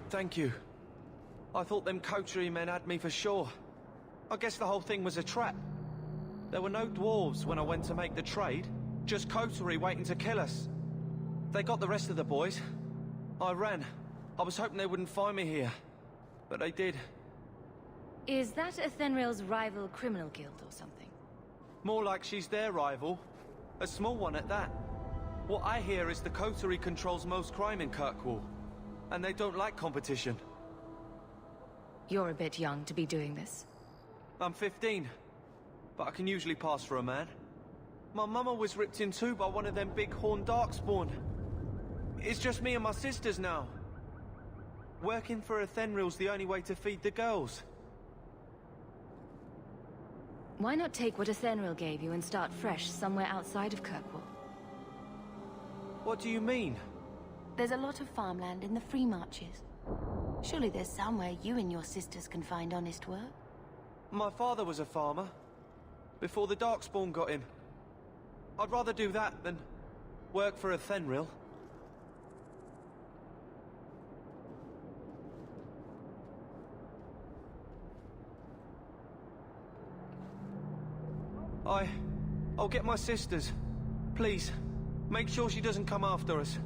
Thank you. I thought them coterie men had me for sure. I guess the whole thing was a trap. There were no dwarves when I went to make the trade. Just coterie waiting to kill us. They got the rest of the boys. I ran. I was hoping they wouldn't find me here. But they did. Is that Athenril's rival criminal guild or something? More like she's their rival. A small one at that. What I hear is the coterie controls most crime in Kirkwall. And they don't like competition. You're a bit young to be doing this. I'm 15. But I can usually pass for a man. My mama was ripped in two by one of them big horned darkspawn. It's just me and my sisters now. Working for Athenril's the only way to feed the girls. Why not take what Athenril gave you and start fresh somewhere outside of Kirkwall? What do you mean? There's a lot of farmland in the Free Marches. Surely there's somewhere you and your sisters can find honest work? My father was a farmer. Before the Darkspawn got him. I'd rather do that than work for Athenril. I'll get my sisters. Please, make sure she doesn't come after us.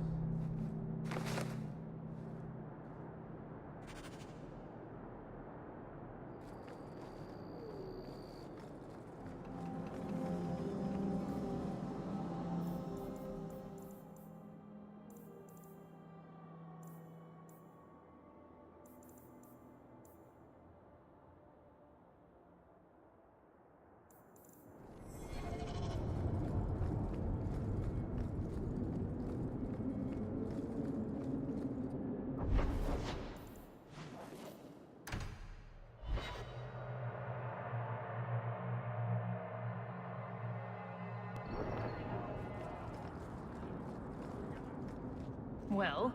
Well,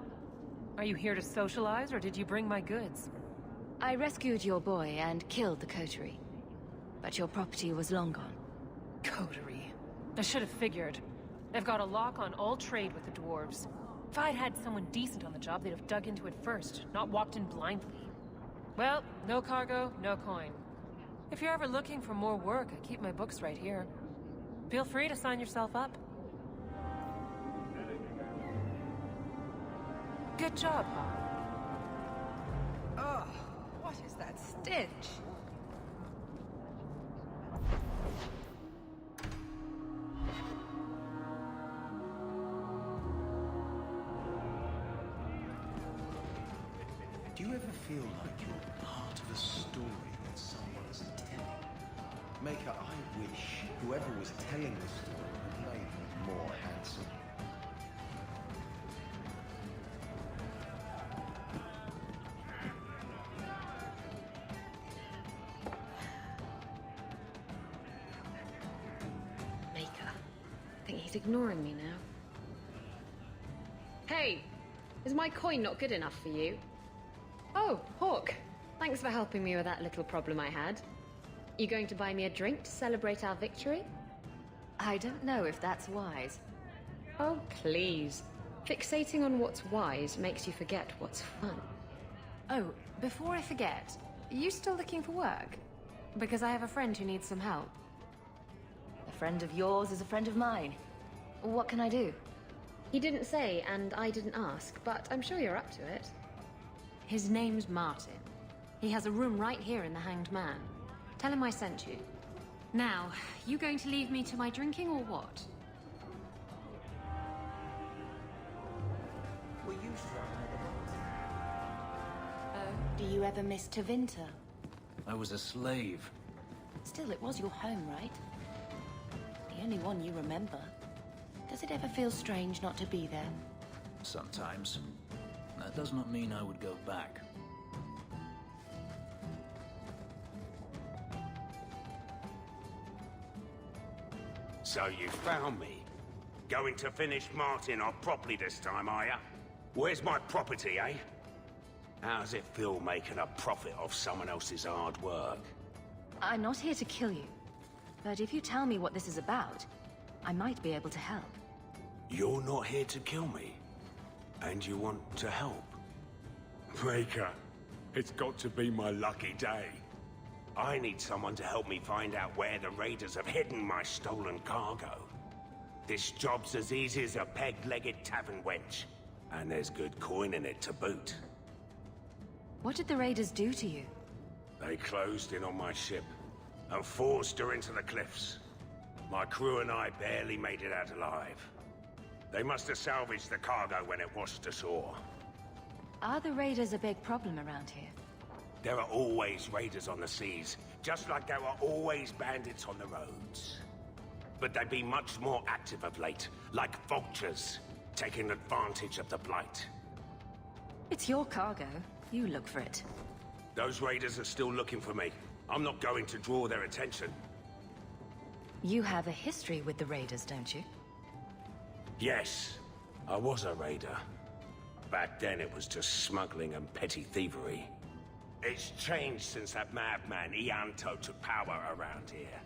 are you here to socialize, or did you bring my goods? I rescued your boy and killed the coterie. But your property was long gone. Coterie. I should have figured. They've got a lock on all trade with the dwarves. If I'd had someone decent on the job, they'd have dug into it first, not walked in blindly. Well, no cargo, no coin. If you're ever looking for more work, I keep my books right here. Feel free to sign yourself up. Good job, Hawke. Oh, what is that stench? Do you ever feel like you're part of a story that someone's telling? Maker, I wish whoever was telling the story had made me more handsome. He's ignoring me now. Hey! Is my coin not good enough for you? Oh, Hawke. Thanks for helping me with that little problem I had. You going to buy me a drink to celebrate our victory? I don't know if that's wise. Oh, please. Fixating on what's wise makes you forget what's fun. Oh, before I forget, are you still looking for work? Because I have a friend who needs some help. A friend of yours is a friend of mine. What can I do? He didn't say, and I didn't ask, but I'm sure you're up to it. His name's Martin. He has a room right here in the Hanged Man. Tell him I sent you. Now, you going to leave me to my drinking or what? Were you do you ever miss Tevinter? I was a slave. Still, it was your home, right? The only one you remember. Does it ever feel strange not to be there? Sometimes. That does not mean I would go back. So you found me. Going to finish Martin off properly this time, are ya? Where's my property, eh? How's it feel making a profit off someone else's hard work? I'm not here to kill you. But if you tell me what this is about, I might be able to help. You're not here to kill me. And you want to help? Maker, it's got to be my lucky day. I need someone to help me find out where the raiders have hidden my stolen cargo. This job's as easy as a peg-legged tavern wench. And there's good coin in it to boot. What did the raiders do to you? They closed in on my ship and forced her into the cliffs. My crew and I barely made it out alive. They must have salvaged the cargo when it washed ashore. Are the raiders a big problem around here? There are always raiders on the seas, just like there are always bandits on the roads. But they've been much more active of late, like vultures, taking advantage of the Blight. It's your cargo. You look for it. Those raiders are still looking for me. I'm not going to draw their attention. You have a history with the raiders, don't you? Yes, I was a raider. Back then it was just smuggling and petty thievery. It's changed since that madman Ianto took power around here.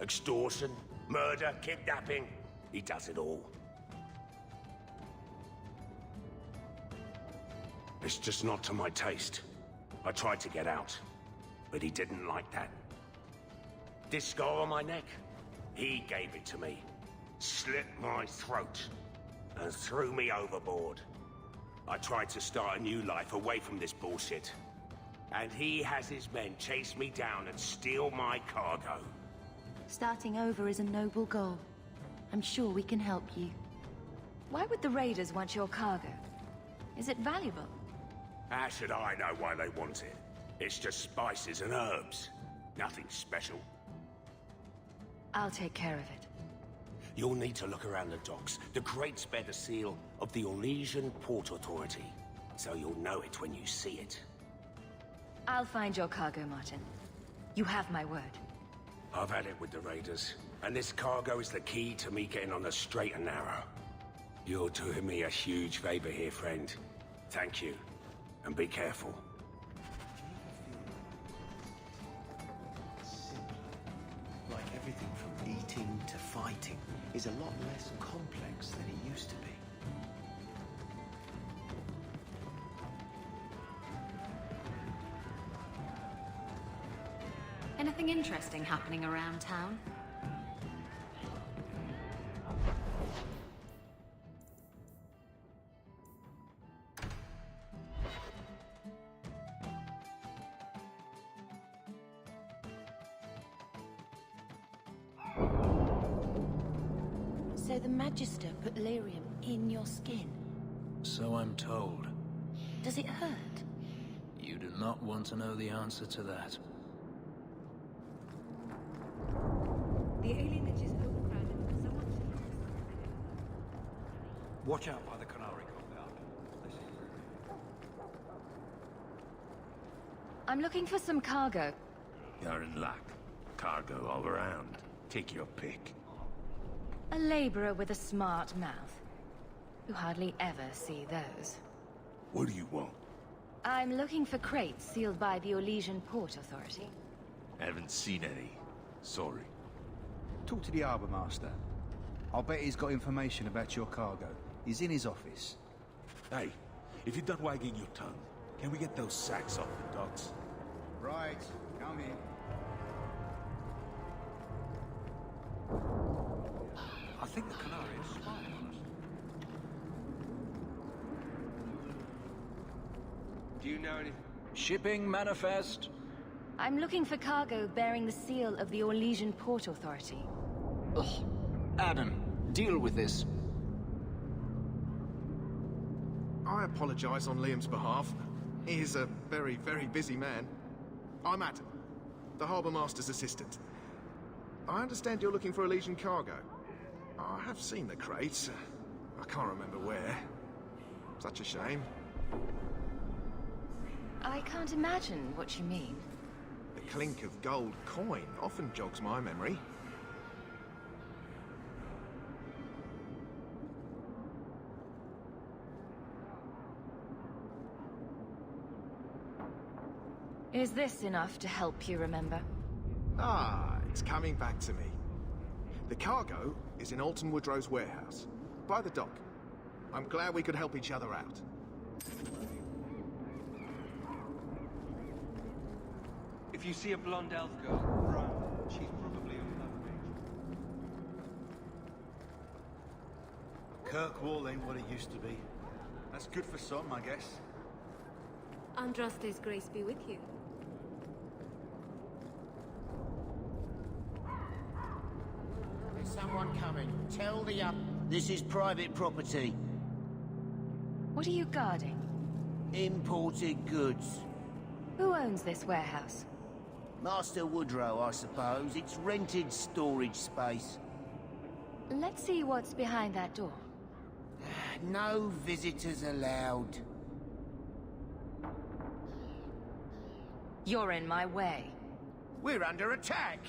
Extortion, murder, kidnapping. He does it all. It's just not to my taste. I tried to get out, but he didn't like that. This scar on my neck, he gave it to me. Slit my throat and threw me overboard. I tried to start a new life away from this bullshit. And he has his men chase me down and steal my cargo. Starting over is a noble goal. I'm sure we can help you. Why would the raiders want your cargo? Is it valuable? How should I know why they want it? It's just spices and herbs. Nothing special. I'll take care of it. You'll need to look around the docks. The crates bear the seal of the Orlesian Port Authority, so you'll know it when you see it. I'll find your cargo, Martin. You have my word. I've had it with the raiders, and this cargo is the key to me getting on the straight and narrow. You're doing me a huge favor here, friend. Thank you, and be careful. Like everything from eating to fighting is a lot less complex than it used to be. Anything interesting happening around town? So the Magister put lyrium in your skin? So I'm told. Does it hurt? You do not want to know the answer to that. The alienage is overcrowded. Someone should... Watch out by the Canary compound. I'm looking for some cargo. You're in luck. Cargo all around. Take your pick. A laborer with a smart mouth. You hardly ever see those. What do you want? I'm looking for crates sealed by the Orlesian Port Authority. Haven't seen any. Sorry. Talk to the Harbour Master. I'll bet he's got information about your cargo. He's in his office. Hey, if you're done wagging your tongue, can we get those sacks off the docks? Right, come in. I think the Canary is spying on us. Do you know anything? Shipping manifest. I'm looking for cargo bearing the seal of the Orlesian Port Authority. Ugh. Adam, deal with this. I apologize on Liam's behalf. He is a very, very busy man. I'm Adam, the Harbour Master's assistant. I understand you're looking for Orlesian cargo. I have seen the crates. I can't remember where. Such a shame. I can't imagine what you mean. The clink of gold coin often jogs my memory. Is this enough to help you remember? Ah, it's coming back to me. The cargo is in Alton Woodrow's warehouse, by the dock. I'm glad we could help each other out. If you see a blonde elf girl, run. She's probably on that page. Kirkwall ain't what it used to be. That's good for some, I guess. Andraste's grace be with you. someone coming. Tell the This is private property. What are you guarding? Imported goods. Who owns this warehouse? Master Woodrow, I suppose. It's rented storage space. Let's see what's behind that door. No visitors allowed. You're in my way. We're under attack!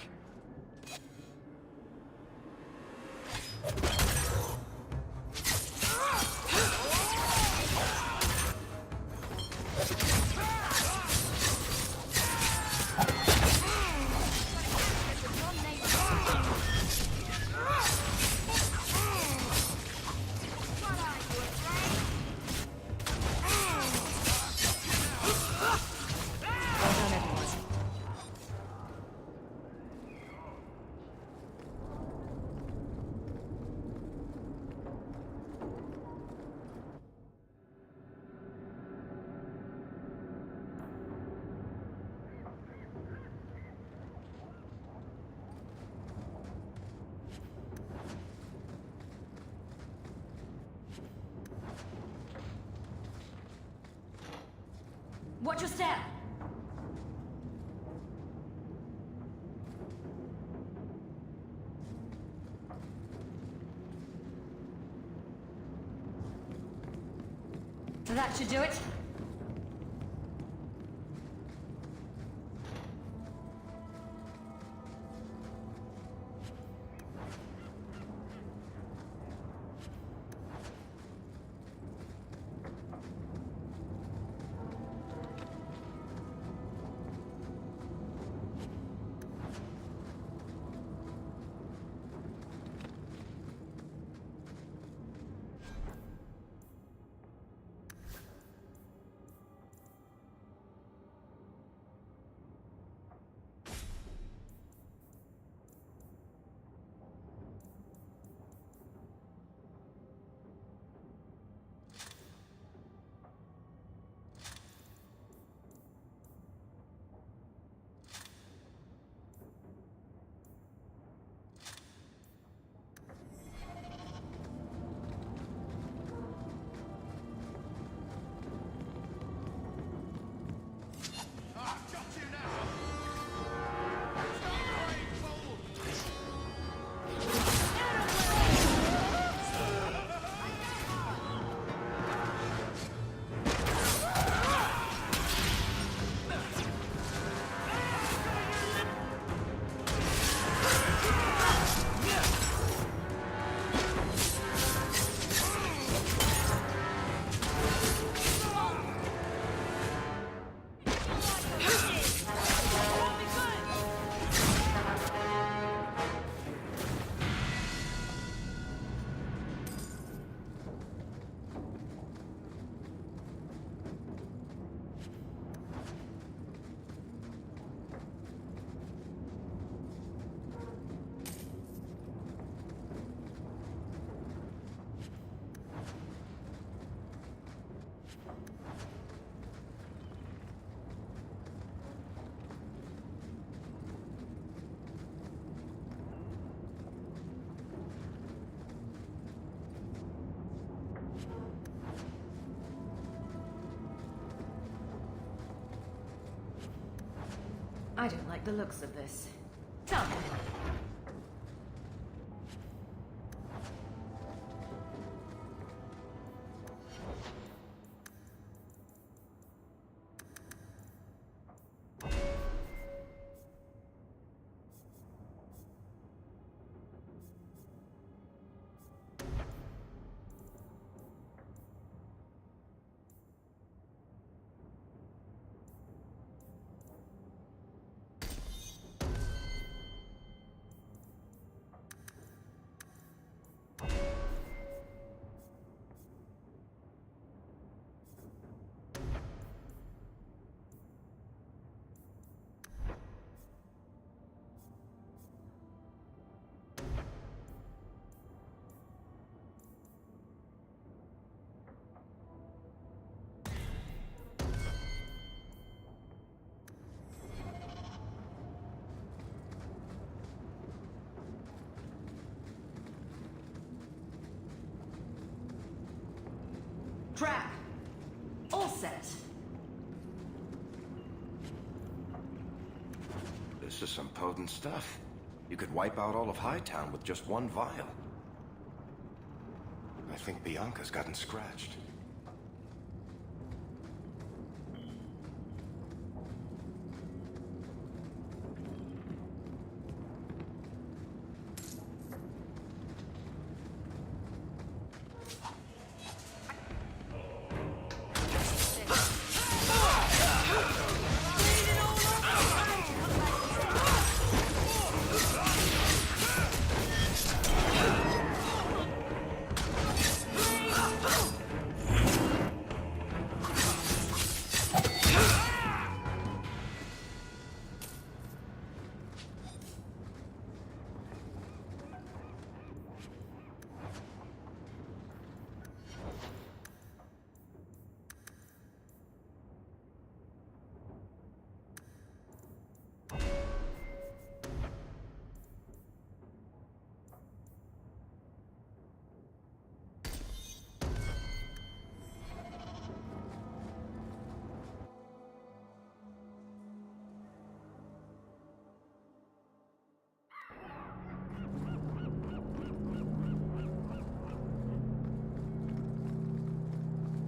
Watch your step! That should do it. I don't like the looks of this. Tell me. Trap! All set. This is some potent stuff. You could wipe out all of Hightown with just one vial. I think Bianca's gotten scratched.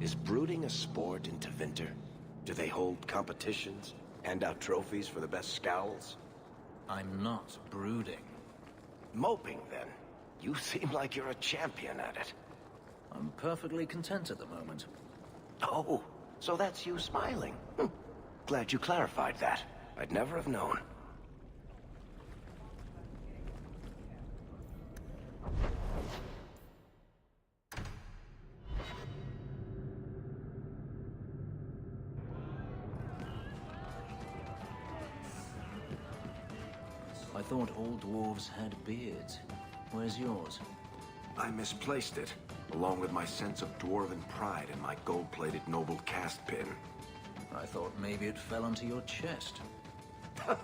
Is brooding a sport in Tevinter? Do they hold competitions? Hand out trophies for the best scowls? I'm not brooding. Moping, then. You seem like you're a champion at it. I'm perfectly content at the moment. Oh, so that's you smiling. Glad you clarified that. I'd never have known. I thought all dwarves had beards. Where's yours? I misplaced it, along with my sense of dwarven pride and my gold-plated noble cast pin. I thought maybe it fell onto your chest.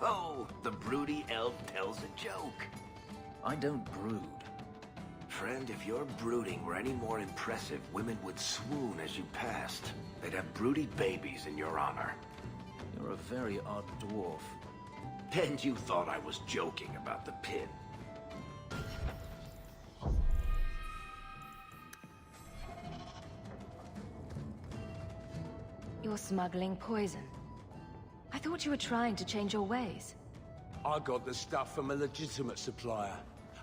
Oh, the broody elf tells a joke. I don't brood. Friend, if your brooding were any more impressive, women would swoon as you passed. They'd have broody babies in your honor. You're a very odd dwarf. And you thought I was joking about the pin. You're smuggling poison. I thought you were trying to change your ways. I got the stuff from a legitimate supplier,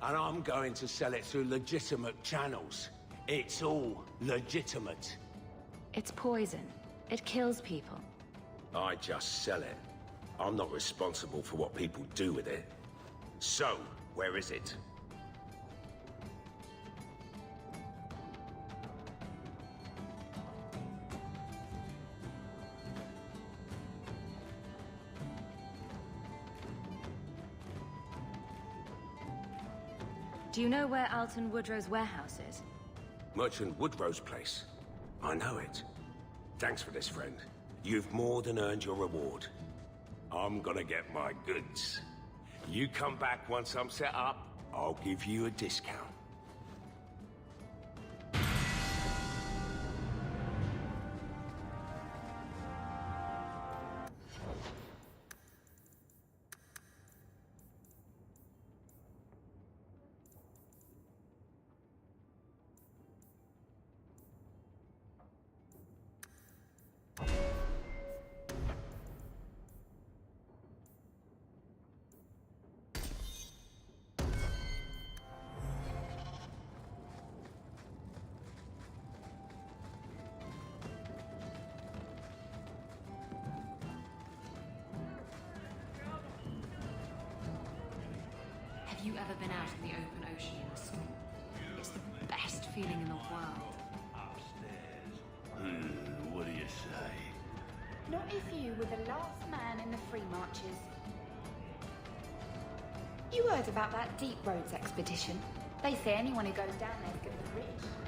and I'm going to sell it through legitimate channels. It's all legitimate. It's poison. It kills people. I just sell it. I'm not responsible for what people do with it. So, where is it? Do you know where Alton Woodrow's warehouse is? Merchant Woodrow's place. I know it. Thanks for this, friend. You've more than earned your reward. I'm gonna get my goods. You come back once I'm set up, I'll give you a discount. Have you ever been out in the open ocean in a storm? It's the best feeling in the world. What do you say? Not if you were the last man in the free marches. You heard about that Deep Roads expedition? They say anyone who goes down there is going to be rich.